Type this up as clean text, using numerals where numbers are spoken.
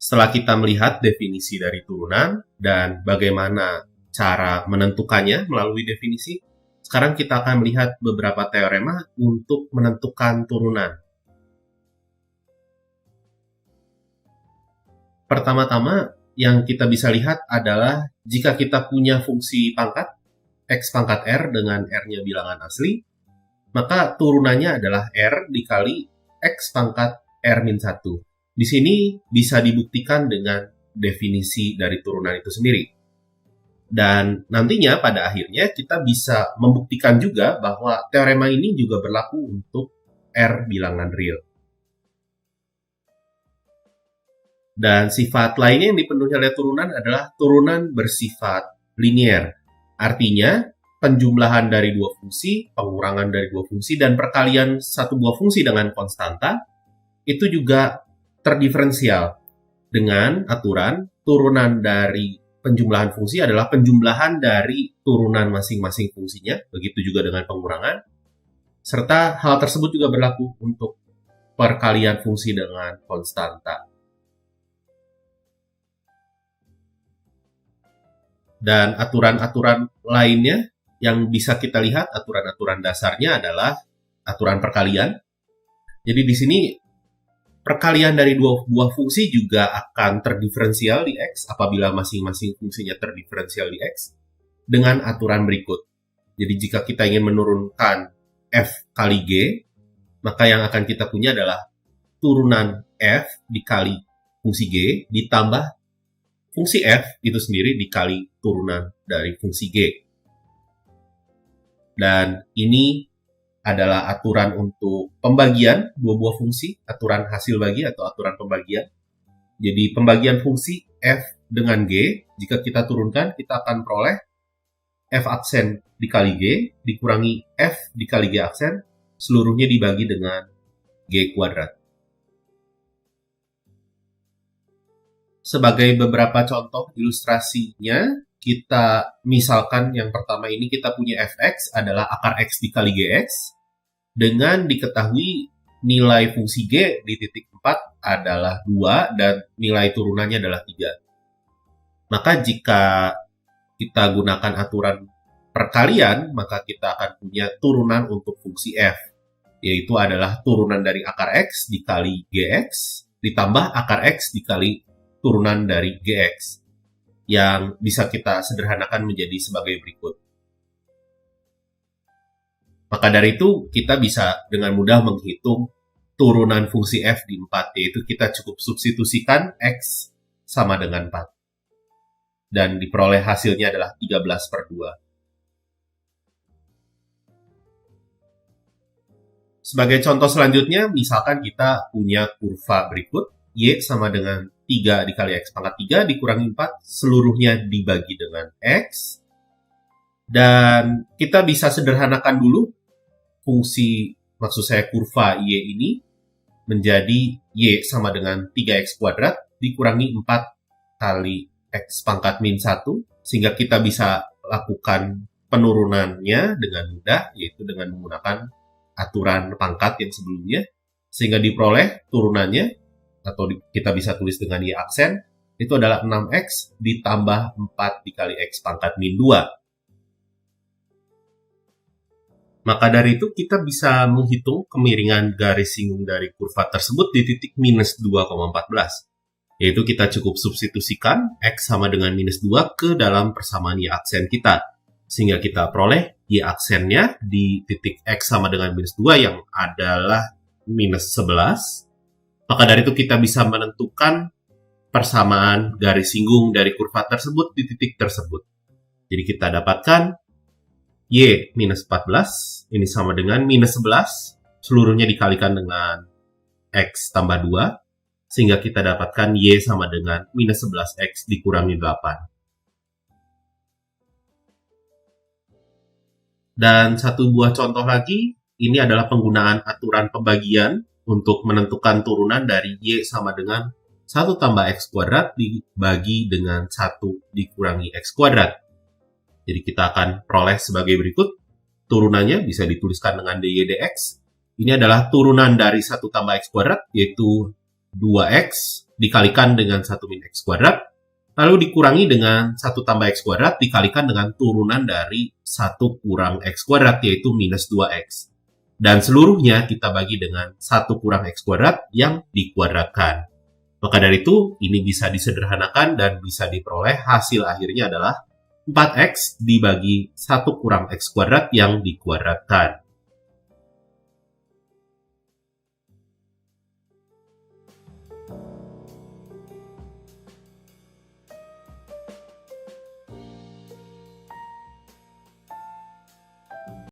Setelah kita melihat definisi dari turunan dan bagaimana cara menentukannya melalui definisi, sekarang kita akan melihat beberapa teorema untuk menentukan turunan. Pertama-tama yang kita bisa lihat adalah jika kita punya fungsi pangkat, x pangkat r dengan r-nya bilangan asli, maka turunannya adalah r dikali x pangkat r-1. Di sini bisa dibuktikan dengan definisi dari turunan itu sendiri. Dan nantinya pada akhirnya kita bisa membuktikan juga bahwa teorema ini juga berlaku untuk r bilangan real. Dan sifat lainnya yang dipenuhi oleh turunan adalah turunan bersifat linier. Artinya, penjumlahan dari dua fungsi, pengurangan dari dua fungsi, dan perkalian satu buah fungsi dengan konstanta itu juga terdiferensial dengan aturan turunan dari penjumlahan fungsi adalah penjumlahan dari turunan masing-masing fungsinya, begitu juga dengan pengurangan, serta hal tersebut juga berlaku untuk perkalian fungsi dengan konstanta. Dan aturan-aturan lainnya yang bisa kita lihat, aturan-aturan dasarnya adalah aturan perkalian. Jadi di sini perkalian dari dua buah fungsi juga akan terdiferensial di X apabila masing-masing fungsinya terdiferensial di X dengan aturan berikut. Jadi jika kita ingin menurunkan F kali G, maka yang akan kita punya adalah turunan F dikali fungsi G ditambah fungsi F itu sendiri dikali turunan dari fungsi G. Dan ini adalah aturan untuk pembagian dua buah fungsi, aturan hasil bagi atau aturan pembagian. Jadi pembagian fungsi F dengan G, jika kita turunkan, kita akan peroleh F aksen dikali G, dikurangi F dikali G aksen, seluruhnya dibagi dengan G kuadrat. Sebagai beberapa contoh ilustrasinya, kita misalkan yang pertama ini kita punya fx adalah akar x dikali gx dengan diketahui nilai fungsi g di titik 4 adalah 2 dan nilai turunannya adalah 3. Maka jika kita gunakan aturan perkalian, maka kita akan punya turunan untuk fungsi f, yaitu adalah turunan dari akar x dikali gx ditambah akar x dikali turunan dari gx, yang bisa kita sederhanakan menjadi sebagai berikut. Maka dari itu, kita bisa dengan mudah menghitung turunan fungsi f di 4, yaitu kita cukup substitusikan x sama dengan 4. Dan diperoleh hasilnya adalah 13/2. Sebagai contoh selanjutnya, misalkan kita punya kurva berikut, y sama dengan 3 dikali x pangkat 3 dikurangi 4, seluruhnya dibagi dengan x. Dan kita bisa sederhanakan dulu fungsi, maksud saya kurva y ini, menjadi y sama dengan 3x kuadrat dikurangi 4 kali x pangkat min 1, sehingga kita bisa lakukan penurunannya dengan mudah, yaitu dengan menggunakan aturan pangkat yang sebelumnya, sehingga diperoleh turunannya, atau kita bisa tulis dengan y aksen, itu adalah 6x ditambah 4 dikali x pangkat min 2. Maka dari itu kita bisa menghitung kemiringan garis singgung dari kurva tersebut di titik minus 2,14. Yaitu kita cukup substitusikan x sama dengan minus 2 ke dalam persamaan y aksen kita. Sehingga kita peroleh y aksennya di titik x sama dengan minus 2 yang adalah minus 11. Maka dari itu kita bisa menentukan persamaan garis singgung dari kurva tersebut di titik tersebut. Jadi kita dapatkan y minus 14, ini sama dengan minus 11, seluruhnya dikalikan dengan x tambah 2, sehingga kita dapatkan y sama dengan minus 11x dikurangi 8. Dan satu buah contoh lagi, ini adalah penggunaan aturan pembagian untuk menentukan turunan dari y sama dengan 1 tambah x kuadrat dibagi dengan 1 dikurangi x kuadrat. Jadi kita akan peroleh sebagai berikut. Turunannya bisa dituliskan dengan dy dx. Ini adalah turunan dari 1 tambah x kuadrat, yaitu 2x dikalikan dengan 1 min X kuadrat, lalu dikurangi dengan 1 tambah X kuadrat dikalikan dengan turunan dari 1 kurang X kuadrat, yaitu minus 2X. Dan seluruhnya kita bagi dengan 1 kurang X kuadrat yang dikuadratkan. Maka dari itu, ini bisa disederhanakan dan bisa diperoleh hasil akhirnya adalah 4X dibagi 1 kurang X kuadrat yang dikuadratkan.